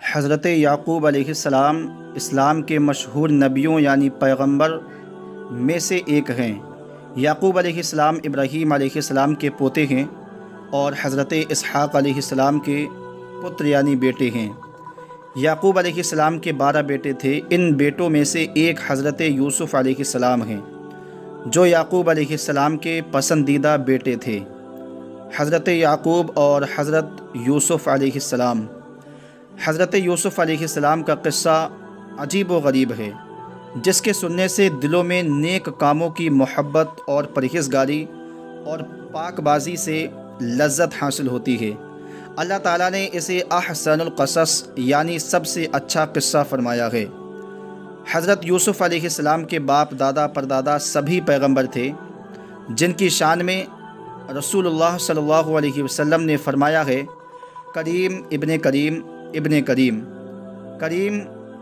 حضرت یعقوب علیہ السلام اسلام کے مشہور نبیوں یعنی پیغمبر میں سے ایک ہیں۔ یعقوب علیہ السلام ابراہیم علیہ السلام کے پوتے ہیں اور حضرت اسحاق علیہ السلام کے پتر یعنی بیٹے ہیں۔ یعقوب علیہ السلام کے 12 بیٹے تھے۔ ان بیٹوں میں سے ایک حضرت یوسف علیہ السلام ہیں جو یعقوب علیہ السلام کے پسندیدہ بیٹے تھے۔ حضرت یعقوب اور حضرت یوسف علیہ السلام۔ حضرت یوسف علیہ السلام کا قصہ عجیب و غریب ہے، جس کے سننے سے دلوں میں نیک کاموں کی محبت اور پرہیزگاری اور پاک بازی سے لذت حاصل ہوتی ہے۔ اللہ تعالیٰ نے اسے احسن القصص یعنی سب سے اچھا قصہ فرمایا ہے۔ حضرت یوسف علیہ السلام کے باپ دادا پردادا سبھی پیغمبر تھے، جن کی شان میں رسول اللہ صلی اللہ علیہ وسلم نے فرمایا ہے، کریم ابن کریم ابن کریم، کریم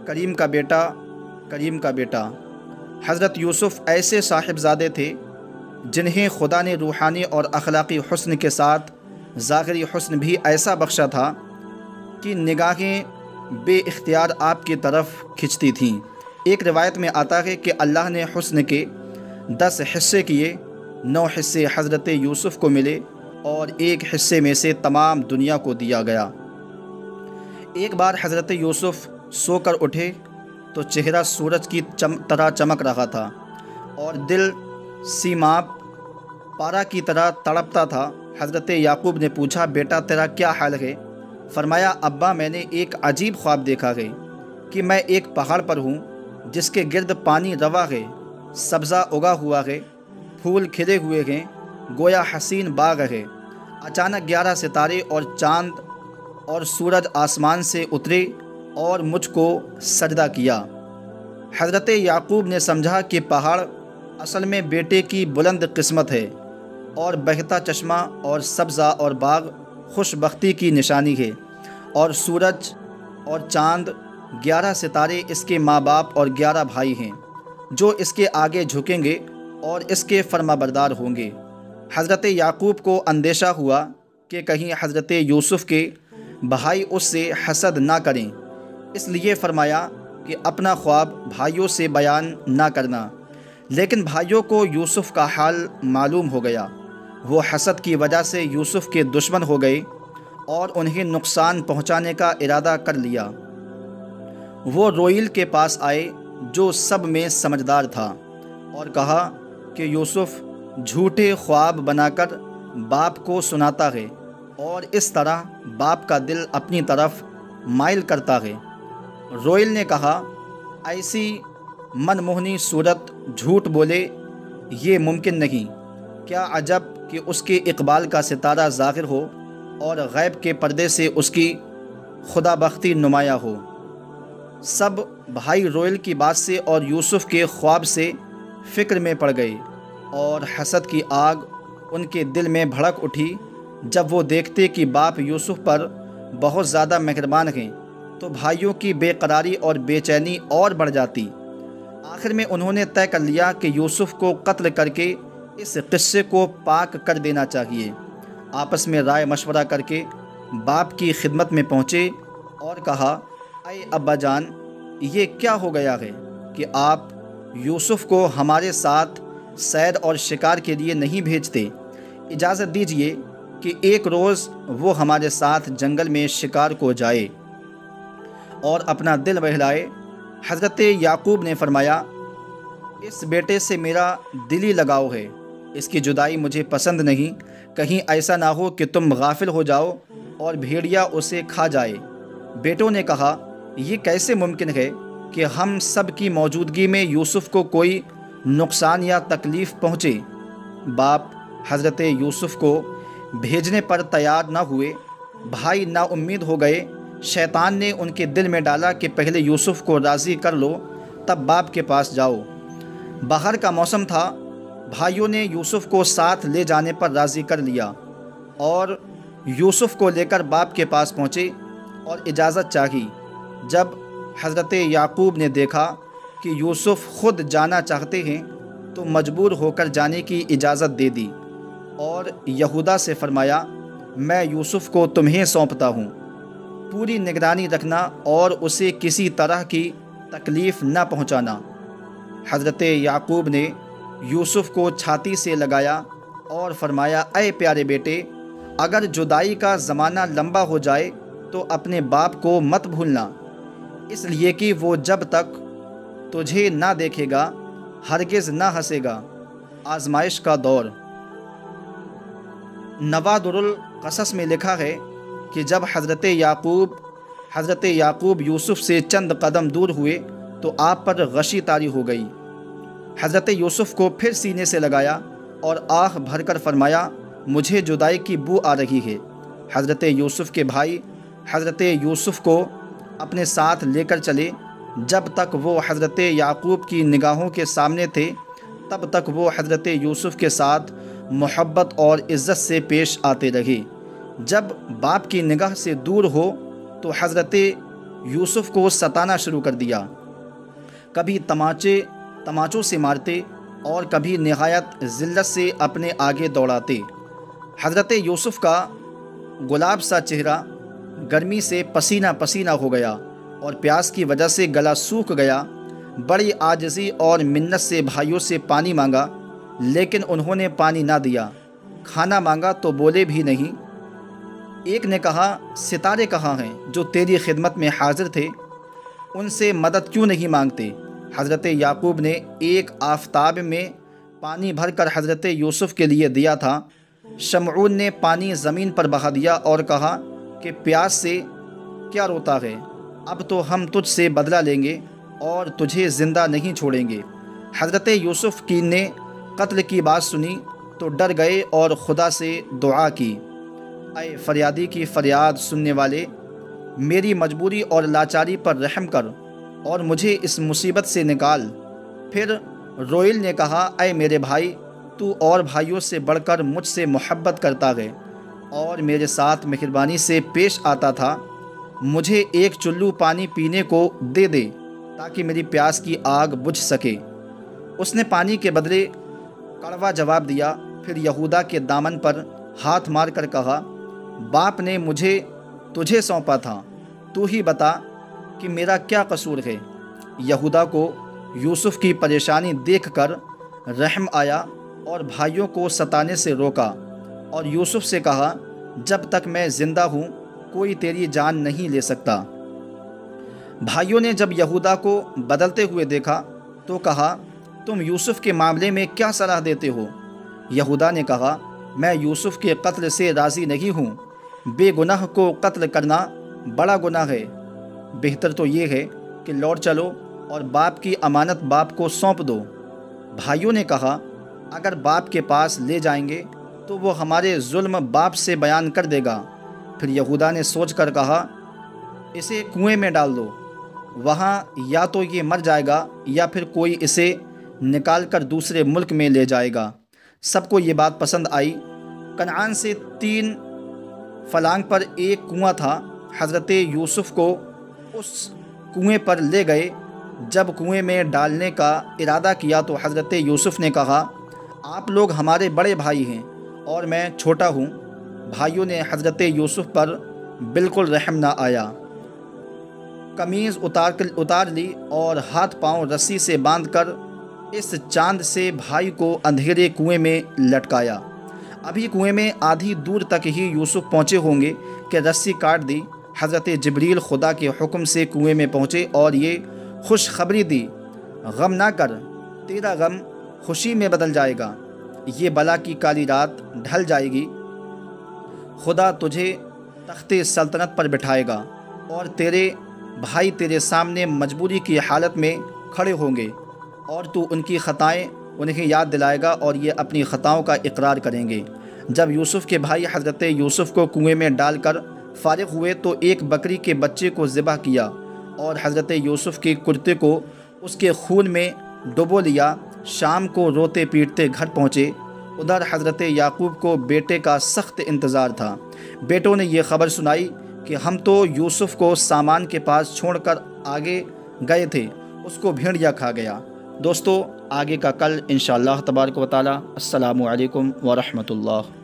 کریم کا بیٹا، کریم کا بیٹا۔ حضرت یوسف ایسے صاحبزادے تھے جنہیں خدا نے روحانی اور اخلاقی حسن کے ساتھ ظاہری حسن بھی ایسا بخشا تھا کہ نگاہیں بے اختیار آپ کی طرف کھنچتی تھیں۔ ایک روایت میں آتا ہے کہ اللہ نے حسن کے 10 حصے کیے، 9 حصے حضرت یوسف کو ملے اور ایک حصے میں سے تمام دنیا کو دیا گیا۔ ایک بار حضرت یوسف سو کر اٹھے تو چہرہ سورج کی طرح چمک رہا تھا اور دل سیماب پارا کی طرح تڑپتا تھا۔ حضرت یعقوب نے پوچھا، بیٹا تیرا کیا حال ہے؟ فرمایا، ابا میں نے ایک عجیب خواب دیکھا ہے کہ میں ایک پہاڑ پر ہوں جس کے گرد پانی روا ہے، سبزہ اگا ہوا ہے، پھول کھلے ہوئے ہیں، گویا حسین باغ ہے۔ اچانک 11 ستارے اور چاند اور سورج آسمان سے اترے اور مجھ کو سجدہ کیا۔ حضرت یعقوب نے سمجھا کہ پہاڑ اصل میں بیٹے کی بلند قسمت ہے اور بہتا چشمہ اور سبزہ اور باغ خوش بختی کی نشانی ہے، اور سورج اور چاند 11 ستارے اس کے ماں باپ اور 11 بھائی ہیں جو اس کے آگے جھکیں گے اور اس کے فرما بردار ہوں گے۔ حضرت یعقوب کو اندیشہ ہوا کہ کہیں حضرت یوسف کے بھائی اس سے حسد نہ کریں، اس لیے فرمایا کہ اپنا خواب بھائیوں سے بیان نہ کرنا۔ لیکن بھائیوں کو یوسف کا حال معلوم ہو گیا۔ وہ حسد کی وجہ سے یوسف کے دشمن ہو گئے اور انہیں نقصان پہنچانے کا ارادہ کر لیا۔ وہ روئیل کے پاس آئے جو سب میں سمجھدار تھا اور کہا کہ یوسف جھوٹے خواب بنا کر باپ کو سناتا ہے اور اس طرح باپ کا دل اپنی طرف مائل کرتا ہے۔ روئیل نے کہا، ایسی من موہنی صورت جھوٹ بولے یہ ممکن نہیں۔ کیا عجب کہ اس کے اقبال کا ستارہ ظاہر ہو اور غیب کے پردے سے اس کی خدا بختی نمایاں ہو۔ سب بھائی روئیل کی بات سے اور یوسف کے خواب سے فکر میں پڑ گئے اور حسد کی آگ ان کے دل میں بھڑک اٹھی۔ جب وہ دیکھتے کہ باپ یوسف پر بہت زیادہ مہربان ہیں تو بھائیوں کی بے قراری اور بے چینی اور بڑھ جاتی۔ آخر میں انہوں نے طے کر لیا کہ یوسف کو قتل کر کے اس قصے کو پاک کر دینا چاہیے۔ آپس میں رائے مشورہ کر کے باپ کی خدمت میں پہنچے اور کہا، اے ابا جان، یہ کیا ہو گیا ہے کہ آپ یوسف کو ہمارے ساتھ سیر اور شکار کے لیے نہیں بھیجتے؟ اجازت دیجیے کہ ایک روز وہ ہمارے ساتھ جنگل میں شکار کو جائے اور اپنا دل بہلائے۔ حضرت یعقوب نے فرمایا، اس بیٹے سے میرا دلی لگاؤ ہے، اس کی جدائی مجھے پسند نہیں۔ کہیں ایسا نہ ہو کہ تم غافل ہو جاؤ اور بھیڑیا اسے کھا جائے۔ بیٹوں نے کہا، یہ کیسے ممکن ہے کہ ہم سب کی موجودگی میں یوسف کو کوئی نقصان یا تکلیف پہنچے؟ باپ حضرت یوسف کو بھیجنے پر تیار نہ ہوئے۔ بھائی نا امید ہو گئے۔ شیطان نے ان کے دل میں ڈالا کہ پہلے یوسف کو راضی کر لو تب باپ کے پاس جاؤ۔ باہر کا موسم تھا۔ بھائیوں نے یوسف کو ساتھ لے جانے پر راضی کر لیا اور یوسف کو لے کر باپ کے پاس پہنچے اور اجازت چاہی۔ جب حضرت یعقوب نے دیکھا کہ یوسف خود جانا چاہتے ہیں تو مجبور ہو کر جانے کی اجازت دے دی اور یہودا سے فرمایا، میں یوسف کو تمہیں سونپتا ہوں۔ پوری نگرانی رکھنا اور اسے کسی طرح کی تکلیف نہ پہنچانا۔ حضرت یعقوب نے یوسف کو چھاتی سے لگایا اور فرمایا، اے پیارے بیٹے، اگر جدائی کا زمانہ لمبا ہو جائے تو اپنے باپ کو مت بھولنا، اس لیے کہ وہ جب تک تجھے نہ دیکھے گا ہرگز نہ ہنسے گا۔ آزمائش کا دور۔ نوادر القصص میں لکھا ہے کہ جب حضرت یعقوب یوسف سے چند قدم دور ہوئے تو آپ پر غشی طاری ہو گئی۔ حضرت یوسف کو پھر سینے سے لگایا اور آہ بھر کر فرمایا، مجھے جدائی کی بو آ رہی ہے۔ حضرت یوسف کے بھائی حضرت یوسف کو اپنے ساتھ لے کر چلے۔ جب تک وہ حضرت یعقوب کی نگاہوں کے سامنے تھے تب تک وہ حضرت یوسف کے ساتھ محبت اور عزت سے پیش آتے رہے۔ جب باپ کی نگاہ سے دور ہو تو حضرت یوسف کو ستانا شروع کر دیا، کبھی تماچوں سے مارتے اور کبھی نہایت ذلت سے اپنے آگے دوڑاتے۔ حضرت یوسف کا گلاب سا چہرہ گرمی سے پسینہ پسینہ ہو گیا اور پیاس کی وجہ سے گلا سوکھ گیا۔ بڑی عاجزی اور منت سے بھائیوں سے پانی مانگا لیکن انہوں نے پانی نہ دیا۔ کھانا مانگا تو بولے بھی نہیں۔ ایک نے کہا، ستارے کہاں ہیں جو تیری خدمت میں حاضر تھے، ان سے مدد کیوں نہیں مانگتے؟ حضرت یعقوب نے ایک آفتاب میں پانی بھر کر حضرت یوسف کے لیے دیا تھا۔ شمعون نے پانی زمین پر بہا دیا اور کہا کہ پیاس سے کیا روتا ہے، اب تو ہم تجھ سے بدلہ لیں گے اور تجھے زندہ نہیں چھوڑیں گے۔ حضرت یوسف نے قتل کی بات سنی تو ڈر گئے اور خدا سے دعا کی، اے فریادی کی فریاد سننے والے، میری مجبوری اور لاچاری پر رحم کر اور مجھے اس مصیبت سے نکال۔ پھر روئل نے کہا، اے میرے بھائی، تو اور بھائیوں سے بڑھ کر مجھ سے محبت کرتا ہے اور میرے ساتھ مہربانی سے پیش آتا تھا، مجھے ایک چلو پانی پینے کو دے دے تاکہ میری پیاس کی آگ بجھ سکے۔ اس نے پانی کے بدلے کڑوا جواب دیا۔ پھر یہودا کے دامن پر ہاتھ مار کر کہا، باپ نے مجھے تجھے سونپا تھا، تو ہی بتا کہ میرا کیا قصور ہے۔ یہودا کو یوسف کی پریشانی دیکھ کر رحم آیا اور بھائیوں کو ستانے سے روکا اور یوسف سے کہا، جب تک میں زندہ ہوں کوئی تیری جان نہیں لے سکتا۔ بھائیوں نے جب یہودا کو بدلتے ہوئے دیکھا تو کہا، تم یوسف کے معاملے میں کیا صلاح دیتے ہو؟ یہودا نے کہا، میں یوسف کے قتل سے راضی نہیں ہوں، بے گناہ کو قتل کرنا بڑا گناہ ہے، بہتر تو یہ ہے کہ لوٹ چلو اور باپ کی امانت باپ کو سونپ دو۔ بھائیوں نے کہا، اگر باپ کے پاس لے جائیں گے تو وہ ہمارے ظلم باپ سے بیان کر دے گا۔ پھر یہودا نے سوچ کر کہا، اسے کنویں میں ڈال دو، وہاں یا تو یہ مر جائے گا یا پھر کوئی اسے نکال کر دوسرے ملک میں لے جائے گا۔ سب کو یہ بات پسند آئی۔ کنعان سے 3 فلانگ پر ایک کنواں تھا۔ حضرت یوسف کو اس کنویں پر لے گئے۔ جب کنویں میں ڈالنے کا ارادہ کیا تو حضرت یوسف نے کہا، آپ لوگ ہمارے بڑے بھائی ہیں اور میں چھوٹا ہوں۔ بھائیوں نے حضرت یوسف پر بالکل رحم نہ آیا۔ قمیض اتار لی اور ہاتھ پاؤں رسی سے باندھ کر اس چاند سے بھائی کو اندھیرے کنویں میں لٹکایا۔ ابھی کنویں میں آدھی دور تک ہی یوسف پہنچے ہوں گے کہ رسی کاٹ دی۔ حضرت جبریل خدا کے حکم سے کنویں میں پہنچے اور یہ خوشخبری دی، غم نہ کر، تیرا غم خوشی میں بدل جائے گا، یہ بلا کی کالی رات ڈھل جائے گی، خدا تجھے تخت سلطنت پر بٹھائے گا اور تیرے بھائی تیرے سامنے مجبوری کی حالت میں کھڑے ہوں گے اور تو ان کی خطائیں انہیں یاد دلائے گا اور یہ اپنی خطاؤں کا اقرار کریں گے۔ جب یوسف کے بھائی حضرت یوسف کو کنویں میں ڈال کر فارغ ہوئے تو ایک بکری کے بچے کو ذبح کیا اور حضرت یوسف کے کرتے کو اس کے خون میں ڈبو لیا۔ شام کو روتے پیٹتے گھر پہنچے۔ ادھر حضرت یعقوب کو بیٹے کا سخت انتظار تھا۔ بیٹوں نے یہ خبر سنائی کہ ہم تو یوسف کو سامان کے پاس چھوڑ کر آگے گئے تھے، اس کو بھیڑیا کھا گیا۔ دوستو، آگے کا کل انشاءاللہ تبارک و تعالی۔ السلام علیکم ورحمۃ اللہ۔